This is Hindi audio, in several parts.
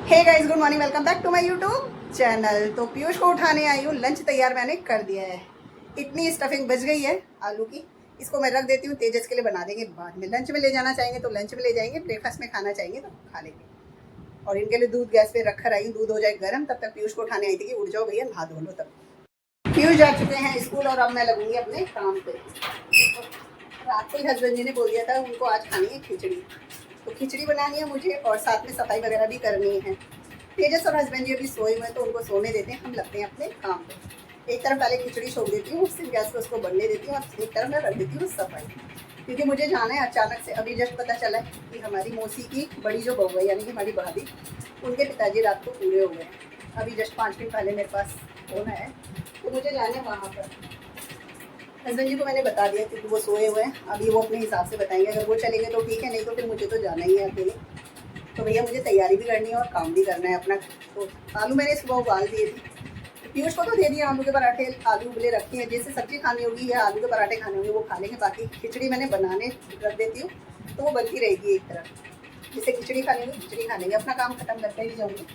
Hey guys, good morning, welcome back to my YouTube channel. तो पीयूष को उठाने आई हूँ। लंच तैयार मैंने कर दिया है। इतनी स्टफिंग बच गई है आलू की, इसको मैं रख देती हूँ। तेजस के लिए बना देंगे बाद में। लंच में ले जाना चाहेंगे तो लंच में ले जाएंगे, ब्रेकफास्ट में खाना चाहेंगे तो खा लेंगे। और इनके लिए दूध गैस पे रख कर आई हूँ, दूध हो जाए गर्म। तब तक पीयूष को उठाने आई थी कि उठ जाओ भैया, नहा धो लो। तब पीयूष जा चुके हैं स्कूल और अब मैं लगूंगी अपने काम पे। रात को ही हस्बैंड जी ने बोल दिया था उनको आज खानी है खिचड़ी, तो खिचड़ी बनानी है मुझे और साथ में सफाई वगैरह भी करनी है। तेजस और हस्बैंड जी अभी सोए हुए हैं तो उनको सोने देते हैं, हम लगते हैं अपने काम पे। एक तरफ पहले खिचड़ी छोड़ देती हूँ, उससे गैस पर उसको बनने देती हूँ और एक तरफ मैं रख देती हूँ सफाई, क्योंकि मुझे जाना है। अचानक से अभी जस्ट पता चला है कि हमारी मौसी की बड़ी जो बहू है, यानी कि हमारी भाभी, उनके पिताजी रात को पूरे हो गए। अभी जस्ट 5 दिन पहले मेरे पास फोन है, तो मुझे जाना है वहाँ पर। हस्बैंड जी को मैंने बता दिया क्योंकि वो सोए हुए हैं। अभी वो अपने हिसाब से बताएंगे, अगर वो चलेंगे तो ठीक है, नहीं तो फिर मुझे तो जाना ही है अकेले। तो भैया मुझे तैयारी भी करनी है और काम भी करना है अपना। तो आलू मैंने सुबह उबाल दिए थे, पीयूष को तो दे दिया आलू के पराठे। आलू उबले रखे हैं, जैसे सब्जी खानी होगी या आलू के पराठे खाने होंगे वो खा लेंगे। बाकी खिचड़ी मैंने बनाने रख देती हूँ तो वो बनती रहेगी एक तरफ। जिसे खिचड़ी खानी होगी खिचड़ी खा लेंगे, अपना काम खत्म करते ही जाऊँगी।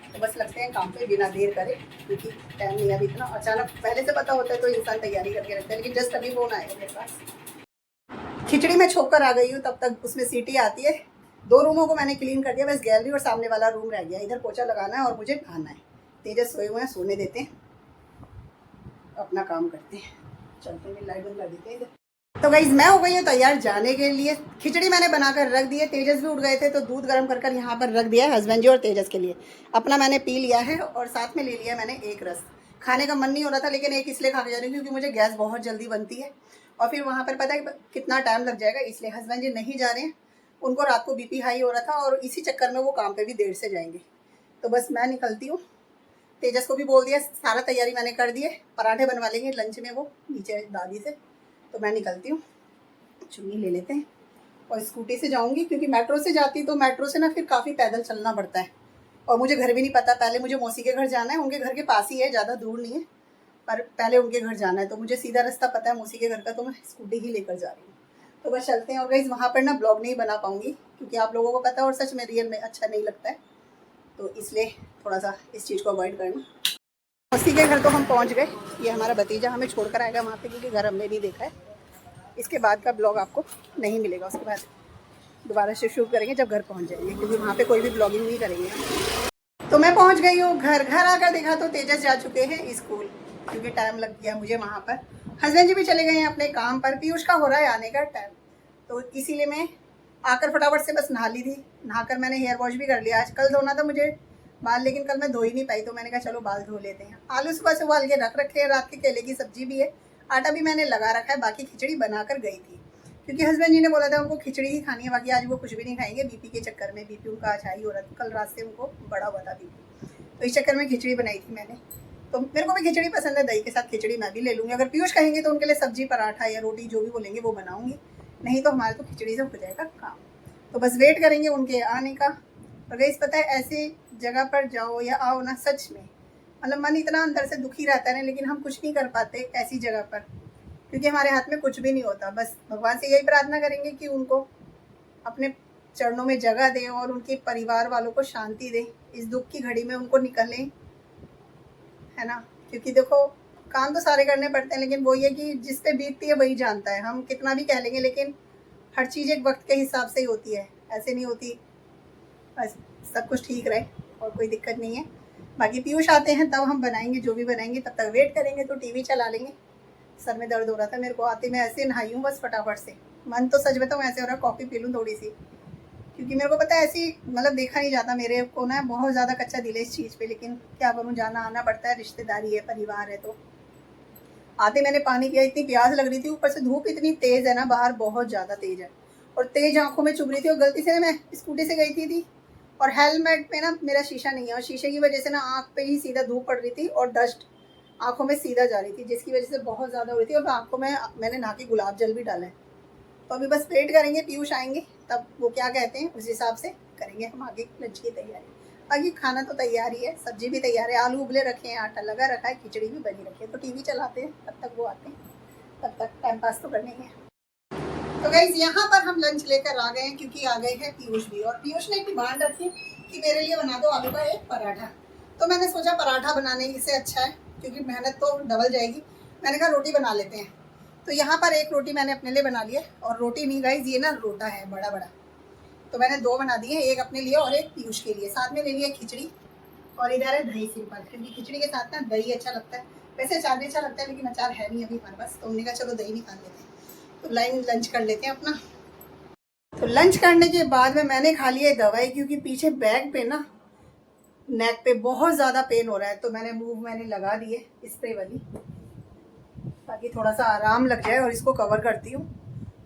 तो बस लगते हैं काम पे बिना देर करे, क्योंकि टाइम नहीं है अभी इतना। अचानक पहले से पता होता है तो इंसान तैयारी करके रखता है, लेकिन जस्ट अभी फोन आया मेरे पास। खिचड़ी में छोक कर आ गई हूँ, तब तक उसमें सीटी आती है। 2 रूमों को मैंने क्लीन कर दिया, बस गैलरी और सामने वाला रूम रह गया। इधर पोछा लगाना है और मुझे नहाना है। तेजस सोए हुए हैं, सोने देते हैं, अपना काम करते हैं। चलते हैं, लाइट बंद कर देते हैं इधर। तो गाइस मैं हो गई हूँ तैयार जाने के लिए। खिचड़ी मैंने बनाकर रख दी है, तेजस भी उठ गए थे तो दूध गर्म कर यहाँ पर रख दिया है हस्बैंड जी और तेजस के लिए। अपना मैंने पी लिया है और साथ में ले लिया मैंने एक रस। खाने का मन नहीं हो रहा था, लेकिन एक इसलिए खा के जा रही हूँ क्योंकि मुझे गैस बहुत जल्दी बनती है और फिर वहाँ पर पता है कितना टाइम लग जाएगा, इसलिए हस्बैंड जी नहीं जा रहे हैं। उनको रात को बीपी हाई हो रहा था और इसी चक्कर में वो काम पे भी देर से जाएंगे। तो बस मैं निकलती हूँ। तेजस को भी बोल दिया, सारा तैयारी मैंने कर दी है। पराठे बनवा लेंगे लंच में वो नीचे दादी से। तो मैं निकलती हूँ, चुन्नी ले लेते हैं और स्कूटी से जाऊँगी, क्योंकि मेट्रो से जाती तो मेट्रो से ना फिर काफ़ी पैदल चलना पड़ता है और मुझे घर भी नहीं पता। पहले मुझे मौसी के घर जाना है, उनके घर के पास ही है, ज़्यादा दूर नहीं है, पर पहले उनके घर जाना है। तो मुझे सीधा रास्ता पता है मौसी के घर का, तो मैं स्कूटी ही लेकर जा रही हूँ। तो बस चलते हैं। और गाइस वहाँ पर ना ब्लॉग नहीं बना पाऊँगी क्योंकि आप लोगों को पता है और सच में रियल में अच्छा नहीं लगता है, तो इसलिए थोड़ा सा इस चीज़ को अवॉइड करना। मौसी के घर तो हम पहुँच गए। ये हमारा भतीजा हमें छोड़कर आएगा वहाँ पे, क्योंकि घर हमने नहीं देखा है। इसके बाद का ब्लॉग आपको नहीं मिलेगा, उसके बाद दोबारा से शूट करेंगे जब घर पहुँच जाएंगे, क्योंकि वहाँ पे कोई भी ब्लॉगिंग नहीं करेंगे। तो मैं पहुँच गई हूँ घर। घर आकर देखा तो तेजस जा चुके हैं स्कूल, क्योंकि टाइम लग गया मुझे वहाँ पर। हस्बैंड जी भी चले गए हैं अपने काम पर। पीयूष का हो रहा है आने का टाइम, तो इसीलिए मैं आकर फटाफट से बस नहा ली थी। नहाकर मैंने हेयर वॉश भी कर लिया। आज कल धोना था मुझे बाल, लेकिन कल मैं धो ही नहीं पाई, तो मैंने कहा चलो बाल धो लेते हैं। आलू सुबह से उबाल के रख रखे हैं, रात के केले की सब्जी भी है, आटा भी मैंने लगा रखा है। बाकी खिचड़ी बनाकर गई थी क्योंकि हस्बैंड जी ने बोला था उनको खिचड़ी ही खानी है, बाकी आज वो कुछ भी नहीं खाएंगे बीपी के चक्कर में। बीपी उनका आज हाई हो रहा था, कल रात से उनको बड़ा हुआ था बीपी, तो इस चक्कर में खिचड़ी बनाई थी मैंने। तो मेरे को भी खिचड़ी पसंद है, दही के साथ खिचड़ी मैं भी ले लूँगी। अगर पीयूष कहेंगे तो उनके लिए सब्जी, पराठा या रोटी जो भी बोलेंगे वो बनाऊँगी, नहीं तो हमारे तो खिचड़ी से हो जाएगा काम। तो बस वेट करेंगे उनके आने का। और गाइस पता है, ऐसी जगह पर जाओ या आओ ना, सच में मतलब मन इतना अंदर से दुखी रहता है ना, लेकिन हम कुछ नहीं कर पाते ऐसी जगह पर, क्योंकि हमारे हाथ में कुछ भी नहीं होता। बस भगवान से यही प्रार्थना करेंगे कि उनको अपने चरणों में जगह दें और उनके परिवार वालों को शांति दें, इस दुख की घड़ी में उनको निकलें, है ना। क्योंकि देखो काम तो सारे करने पड़ते हैं, लेकिन वो ये कि जिस पे बीतती है वही जानता है। हम कितना भी कह लेंगे, लेकिन हर चीज़ एक वक्त के हिसाब से ही होती है, ऐसे नहीं होती। बस सब कुछ ठीक रहे और कोई दिक्कत नहीं है। बाकी पीयूष आते हैं तब हम बनाएंगे जो भी बनाएंगे, तब तक वेट करेंगे। तो टीवी चला लेंगे। सर में दर्द हो रहा था मेरे को आते, मैं ऐसे नहाई हूँ बस फटाफट से। मन तो सच बताऊँ ऐसे हो रहा है कॉफ़ी पी लूँ थोड़ी सी, क्योंकि मेरे को पता है ऐसी मतलब देखा नहीं जाता। मेरे को ना बहुत ज़्यादा कच्चा दिल है इस चीज़ पे, लेकिन क्या करूँ, जाना आना पड़ता है, रिश्तेदारी है, परिवार है। तो आते मैंने पानी पिया, इतनी प्यास लग रही थी, ऊपर से धूप इतनी तेज़ है ना, बाहर बहुत ज़्यादा तेज़ है और तेज़ आंखों में चुभ रही थी। और गलती से मैं स्कूटी से गई थी और हेलमेट पे ना मेरा शीशा नहीं है, और शीशे की वजह से ना आँख पे ही सीधा धूप पड़ रही थी और डस्ट आंखों में सीधा जा रही थी, जिसकी वजह से बहुत ज़्यादा हो रही थी। और आंखों में मैंने नहा के गुलाब जल भी डाला है। तो अभी बस वेट करेंगे, पीयूष आएंगे तब वो क्या कहते हैं उस हिसाब से करेंगे हम आगे लंच की तैयारी। बाकी खाना तो तैयार ही है, सब्जी भी तैयार है, आलू उबले रखे हैं, आटा लगा रखा है, खिचड़ी भी बनी रखी है। तो टीवी चलाते हैं, तब तक वो आते हैं, तब तक टाइम पास तो करने ही है। तो गाइस यहाँ पर हम लंच लेकर आ गए हैं, क्योंकि आ गए हैं पीयूष भी। और पीयूष ने एक डिमांड रखी कि मेरे लिए बना दो आलू का एक पराठा। तो मैंने सोचा पराठा बनाने से अच्छा है, क्योंकि मेहनत तो डबल जाएगी, मैंने कहा रोटी बना लेते हैं। तो यहाँ पर एक रोटी मैंने अपने लिए बना ली है, और रोटी नहीं गाइस, ये ना रोटा है बड़ा बड़ा, तो मैंने 2 बना दिए, एक अपने लिए और एक पीयूष के लिए। साथ में ले लिया खिचड़ी, और इधर है दही सिंपल, क्योंकि खिचड़ी के साथ ना दही अच्छा लगता है। वैसे अचार भी अच्छा लगता है, लेकिन अचार है नहीं अभी हमारे पास, तो हमने कहा चलो दही निकाल लेते हैं। तो लंच कर लेते हैं अपना। तो लंच करने के बाद में मैंने खा लिया दवाई, क्योंकि पीछे बैक पे ना नेक पे बहुत ज़्यादा पेन हो रहा है। तो मैंने लगा दी है स्प्रे वाली, ताकि थोड़ा सा आराम लग जाए, और इसको कवर करती हूँ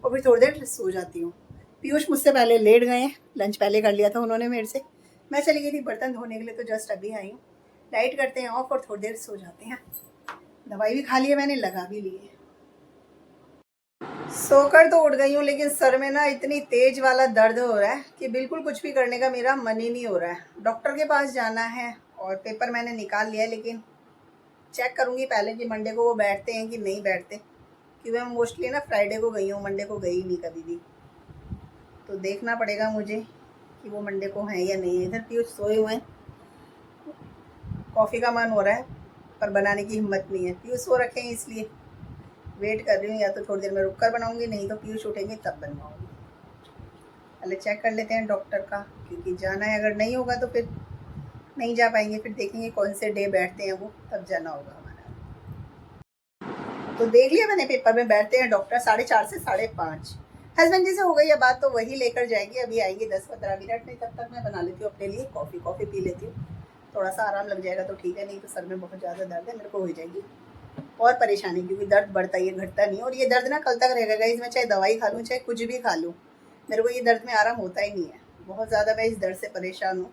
और फिर थोड़ी देर सो जाती हूँ। पीयूष मुझसे पहले लेट गए हैं, लंच पहले कर लिया था उन्होंने मेरे से। मैं चली गई थी बर्तन धोने के लिए, तो जस्ट अभी आई हूँ। लाइट करते हैं ऑफ और थोड़ी देर सो जाते हैं। दवाई भी खा ली है मैंने, लगा भी ली है। सोकर तो उठ गई हूँ, लेकिन सर में ना इतनी तेज वाला दर्द हो रहा है कि बिल्कुल कुछ भी करने का मेरा मन ही नहीं हो रहा है। डॉक्टर के पास जाना है, और पेपर मैंने निकाल लिया है, लेकिन चेक करूँगी पहले कि मंडे को वो बैठते हैं कि नहीं बैठते, क्योंकि मैं मोस्टली ना फ्राइडे को गई हूँ, मंडे को गई नहीं कभी भी। तो देखना पड़ेगा मुझे कि वो मंडे को हैं या नहीं है। इधर पीयूष सोए हुए हैं, कॉफ़ी का मन हो रहा है पर बनाने की हिम्मत नहीं है। पीयूष सो रखे हैं, इसलिए वेट कर रही हूँ, या तो थोड़ी देर में रुक कर बनाऊँगी, नहीं तो पीयूष उठेंगे तब बनवाऊँगी। पहले चेक कर लेते हैं डॉक्टर का, क्योंकि जाना है। अगर नहीं होगा तो फिर नहीं जा पाएंगे, फिर देखेंगे कौन से डे बैठते हैं वो, तब जाना होगा हमारा। तो देख लिया मैंने, पेपर में बैठते हैं डॉक्टर 4:30 से 5:30। हस्बैंड जी से हो गई है बात, तो वही लेकर जाएंगे। अभी आएंगे 10-15 मिनट में, तब तक मैं बना लेती हूँ अपने लिए कॉफ़ी पी लेती हूँ। थोड़ा सा आराम लग जाएगा तो ठीक है, नहीं तो सर में बहुत ज़्यादा दर्द है, मेरे को हो जाएगी और परेशानी, क्योंकि दर्द बढ़ता ही है, घटता नहीं। और ये दर्द ना कल तक रहेगा गाइस, मैं चाहे दवाई खा लूँ चाहे कुछ भी खा लूँ, मेरे को ये दर्द में आराम होता ही नहीं है। बहुत ज़्यादा मैं इस दर्द से परेशान हूँ।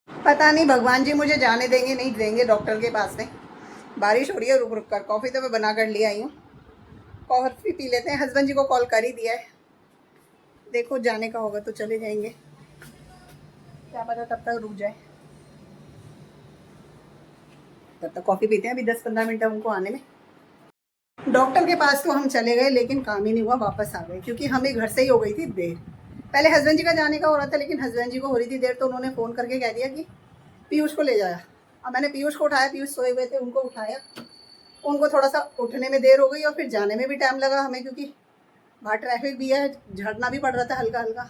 पता नहीं भगवान जी मुझे जाने देंगे नहीं देंगे डॉक्टर के पास में। बारिश हो रही है रुक रुक कर। कॉफ़ी तो मैं बना कर ले आई हूँ, कॉफ़ी पी लेते हैं। हस्बैंड जी को कॉल कर ही दिया है, देखो जाने का होगा तो चले जाएंगे, क्या पता तब तक रुक जाए। तब तक कॉफ़ी पीते हैं, अभी 10-15 मिनट है उनको आने में। डॉक्टर के पास तो हम चले गए, लेकिन काम ही नहीं हुआ, वापस आ गए, क्योंकि हमें घर से ही हो गई थी देर। पहले हस्बैंड जी का जाने का हो रहा था, लेकिन हस्बैंड जी को हो रही थी देर, तो उन्होंने फ़ोन करके कह दिया कि पीयूष को ले जाया। अब मैंने पीयूष को उठाया, पीयूष सोए हुए थे, उनको उठाया। उनको थोड़ा सा उठने में देर हो गई, और फिर जाने में भी टाइम लगा हमें, क्योंकि बाहर ट्रैफिक भी है, झड़ना भी पड़ रहा था हल्का हल्का।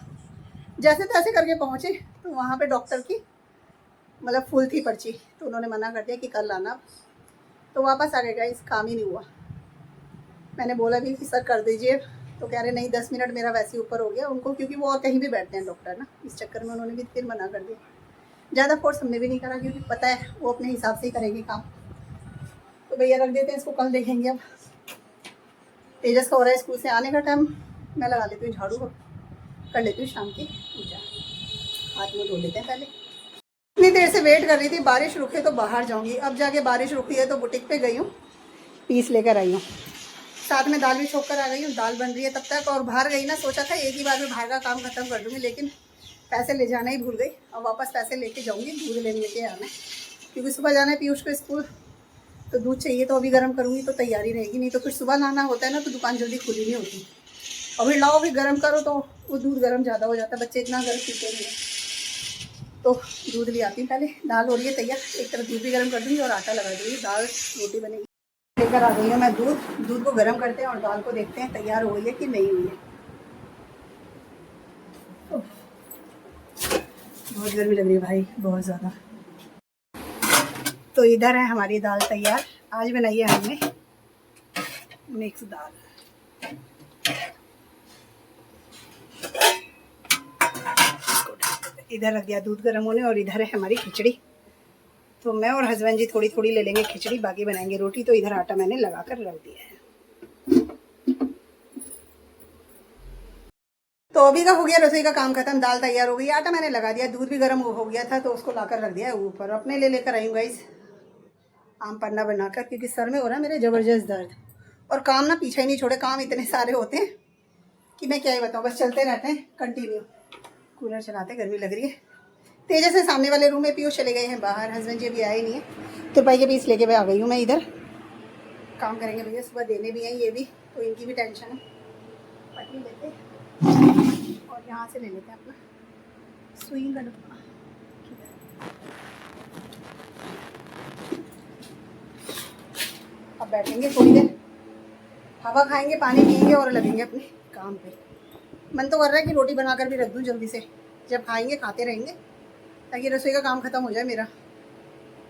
जैसे तैसे करके पहुँचे, तो वहाँ पे डॉक्टर की मतलब फुल थी पर्ची, तो उन्होंने मना कर दिया कि कल आना। तो वापस आ गए, इस काम ही नहीं हुआ। मैंने बोला भी कि सर कर दीजिए, तो कह रहे नहीं 10 मिनट मेरा वैसे ही ऊपर हो गया उनको, क्योंकि वो और कहीं भी बैठते हैं डॉक्टर ना, इस चक्कर में उन्होंने भी फिर मना कर दिया। ज़्यादा फोर्स हमने भी नहीं करा, क्योंकि पता है वो अपने हिसाब से ही करेगी काम। तो भैया रख देते हैं इसको, कल देखेंगे। अब तेजस का हो रहा है स्कूल से आने का टाइम, मैं लगा लेती हूँ झाड़ू, कर लेती हूँ शाम की पूजा, हाथ मुँह धो लेते हैं पहले। इतनी देर से वेट कर रही थी, बारिश रुके तो बाहर जाऊँगी। अब जाके बारिश रुकी है, तो बुटीक पे गई हूँ, पीस लेकर आई हूँ। साथ में दाल भी छोक कर आ गई हूँ, दाल बन रही है तब तक। और बाहर गई ना, सोचा था एक ही बार में बाहर का काम खत्म कर दूँगी, लेकिन पैसे ले जाना ही भूल गई। अब वापस पैसे लेके जाऊँगी, दूध लेके आना है, क्योंकि सुबह जाना है पीयूष को स्कूल, तो दूध चाहिए। तो अभी गर्म करूँगी तो तैयारी रहेगी, नहीं तो फिर सुबह लाना होता है ना, तो दुकान जल्दी खुली नहीं होती। और फिर लाओ फिर गर्म करो, तो वो दूध गर्म ज़्यादा हो जाता है, बच्चे इतना गर्म पीते नहीं है। तो दूध ले आती हूँ पहले। दाल हो रही है तैयार, एक तरफ दूध भी गर्म कर दूँगी और आटा लगा दूँगी, दाल रोटी बनेगी। लेकर आ गई हूँ मैं दूध को गर्म करते हैं, और दाल को देखते हैं तैयार हो गई है कि नहीं हुई है। बहुत गर्मी लग रही है भाई, बहुत ज़्यादा। तो इधर है हमारी दाल तैयार। आज बनाई है हमने मिक्स दाल। इधर रख दिया दूध गर्म होने, और इधर है हमारी खिचड़ी। तो मैं और हस्बैंड जी थोड़ी थोड़ी ले लेंगे खिचड़ी, बाकी बनाएंगे रोटी। तो इधर आटा मैंने लगा कर रख दिया है। तो अभी का हो गया रसोई का काम खत्म, दाल तैयार हो गई, आटा मैंने लगा दिया, दूध भी गर्म हो गया था, तो उसको लाकर रख दिया है ऊपर। अपने लिए लेकर आई हूँ गाइस आम पन्ना बनाकर, क्योंकि सर में हो रहा है मेरे ज़बरदस्त दर्द, और काम ना पीछे ही नहीं छोड़े। काम इतने सारे होते हैं कि मैं क्या ही बताऊँ, बस चलते रहते हैं कंटिन्यू। कूलर चलाते, गर्मी लग रही है। तेजस से सामने वाले रूम में, पीयूष चले गए हैं बाहर, हस्बैंड जी अभी आए नहीं है। तो भाई के पीस लेके आ गई हूँ मैं इधर। काम करेंगे भैया, सुबह देने भी हैं ये भी, तो इनकी भी टेंशन है। पटनी लेते और यहाँ से ले लेते हैं अपना सुई का डब्बा। बैठेंगे थोड़ी देर, हवा खाएंगे, पानी पियेंगे और लगेंगे अपने काम पे। मन तो कर रहा है कि रोटी बनाकर भी रख दूँ जल्दी से, जब खाएंगे खाते रहेंगे, ताकि रसोई का काम ख़त्म हो जाए मेरा।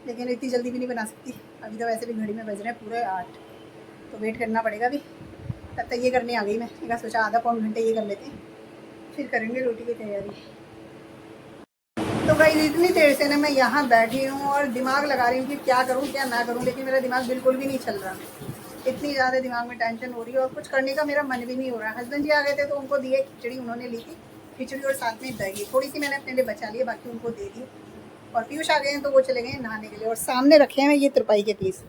लेकिन इतनी जल्दी भी नहीं बना सकती, अभी तो वैसे भी घड़ी में बज रहे हैं पूरे 8, तो वेट करना पड़ेगा अभी। तब तक ये करने आ गई मैं, क्या सोचा आधा पौन घंटे ये कर लेते हैं, फिर करेंगे रोटी की तैयारी। तो भाई इतनी देर से ना मैं यहाँ बैठी हूँ और दिमाग लगा रही हूँ कि क्या करूँ क्या ना करूँ, लेकिन मेरा दिमाग बिल्कुल भी नहीं चल रहा। इतनी ज़्यादा दिमाग में टेंशन हो रही है और कुछ करने का मेरा मन भी नहीं हो रहा। हस्बैंड जी आ गए थे तो उनको दिए खिचड़ी, उन्होंने ली थी खिचड़ी और साथ में दही, थोड़ी सी मैंने अपने लिए बचा ली, बाकी उनको दे दी। और पीयूष आ गए हैं तो वो चले गए नहाने के लिए। और सामने रखे हैं ये तुरपाई के पीस,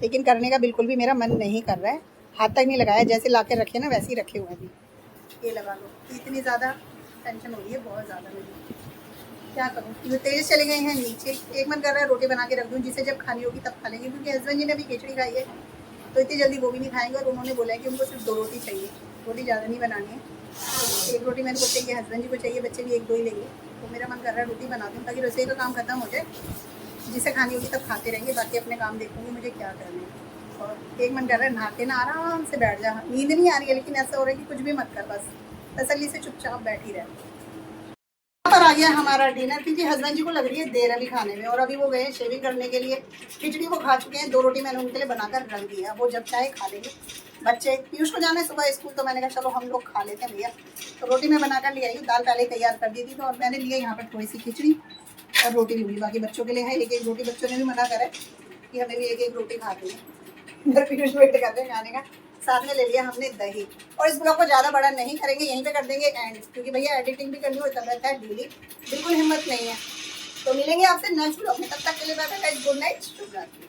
लेकिन करने का बिल्कुल भी मेरा मन नहीं कर रहा है, हाथ तक नहीं लगाया, जैसे ला के रखे ना वैसे ही रखे हुए हैं। ये लगा लो, इतनी ज़्यादा टेंशन हो रही है, बहुत ज़्यादा मुझे, क्या करूँ। ये तेज चले गए हैं नीचे, एक मन कर रहा है रोटी बना के रख दूँ, जिसे जब खानी होगी तब खा लेंगे, क्योंकि हस्बैंड जी ने अभी खिचड़ी खाई है तो इतनी जल्दी वो भी नहीं खाएंगे। और उन्होंने बोला है कि उनको सिर्फ 2 रोटी चाहिए, रोटी ज़्यादा नहीं बनानी है, 1 रोटी मेरे को चाहिए, हस्बैंड जी को चाहिए, बच्चे भी 1-2 ही लेंगे। तो मेरा मन कर रहा है रोटी बना दूँ ताकि रसोई का काम खत्म हो जाए, जिसे खानी होगी तब खाते रहेंगे, बाकी अपने काम देखूँगी मुझे क्या करना है। और एक मन कर रहा है नहा के ना आराम से बैठ जा, नींद नहीं आ रही है, लेकिन ऐसा हो रहा है कि कुछ भी मत कर, बस तसल्ली से चुपचाप बैठी रहे। पर आ गया हमारा डिनर, क्योंकि हस्बैंड जी को लग रही है देर अभी खाने में, और अभी वो गए शेविंग करने के लिए। खिचड़ी वो खा चुके हैं, 2 रोटी मैंने उनके लिए बनाकर रख दिया, वो जब चाहे खा लेंगे। बच्चे पीयूष को जाना है सुबह स्कूल, तो मैंने कहा चलो हम लोग खा लेते हैं भैया। तो रोटी मैं बनाकर ले आई हूँ, दाल पहले तैयार कर दी थी, तो और मैंने लिया यहाँ पर थोड़ी सी खिचड़ी और रोटी लूँगी, बाकी बच्चों के लिए है 1-1 रोटी। बच्चों ने भी मना करा कि हमें भी 1-1 रोटी खाते हैं, इधर पीयूष वेट कर रहे हैं खाने का। साथ में ले लिया हमने दही। और इस ब्लॉग को ज़्यादा बड़ा नहीं करेंगे, यहीं पे कर देंगे एंड, क्योंकि भैया एडिटिंग भी करनी होता रहता है डेली, बिल्कुल हिम्मत नहीं है। तो मिलेंगे आपसे नेक्स्ट ब्लॉग में, तब तक के लिए बाय बाय, गुड नाइट, शुभ रात्रि।